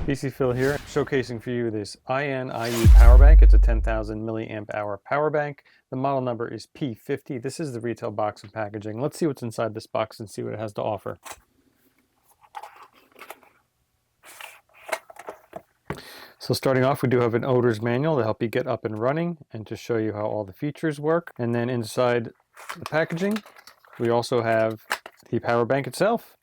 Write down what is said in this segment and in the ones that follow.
PC Phil here, showcasing for you this INIU Powerbank. It's a 10,000 milliamp hour power bank. The model number is P50. This is the retail box and packaging. Let's see what's inside this box and see what it has to offer. So starting off, we do have an owner's manual to help you get up and running and to show you how all the features work. And then inside the packaging, we also have the power bank itself.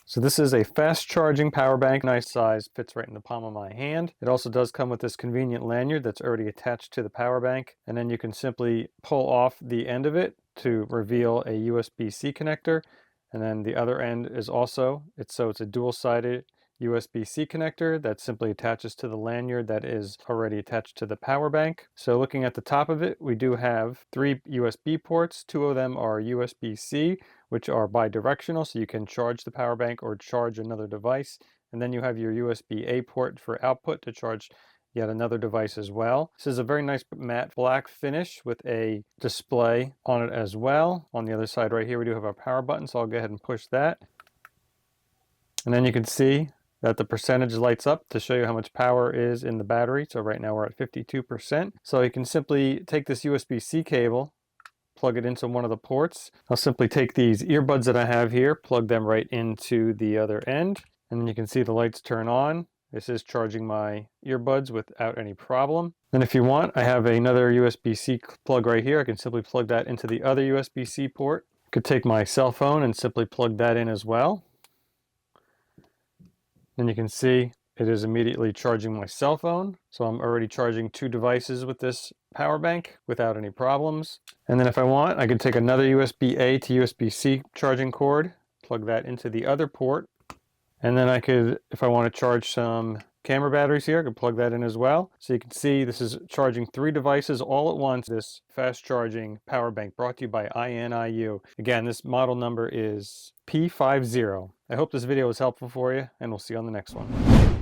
So this is a fast charging power bank, nice size, fits right in the palm of my hand. It also does come with this convenient lanyard that's already attached to the power bank. And then you can simply pull off the end of it to reveal a USB-C connector. And then the other end is also, it's a dual-sided USB-C connector that simply attaches to the lanyard that is already attached to the power bank. So looking at the top of it, we do have 3 USB ports. 2 of them are USB-C, which are bi-directional, so you can charge the power bank or charge another device. And then you have your USB-A port for output to charge yet another device as well. This is a very nice matte black finish with a display on it as well. On the other side right here, we do have our power button, so I'll go ahead and push that. And then you can see that the percentage lights up to show you how much power is in the battery. So right now we're at 52%. So you can simply take this USB-C cable, plug it into one of the ports. I'll simply take these earbuds that I have here, plug them right into the other end, and then you can see the lights turn on. This is charging my earbuds without any problem. And if you want, I have another USB-C plug right here. I can simply plug that into the other USB-C port. I could take my cell phone and simply plug that in as well. And you can see it is immediately charging my cell phone. So I'm already charging 2 devices with this power bank without any problems. And then if I want, I could take another USB-A to USB-C charging cord, plug that into the other port. And then I could, if I want to charge some camera batteries here, I could plug that in as well. So you can see this is charging 3 devices all at once. This fast charging power bank brought to you by INIU. Again, this model number is P50. I hope this video was helpful for you, and we'll see you on the next one.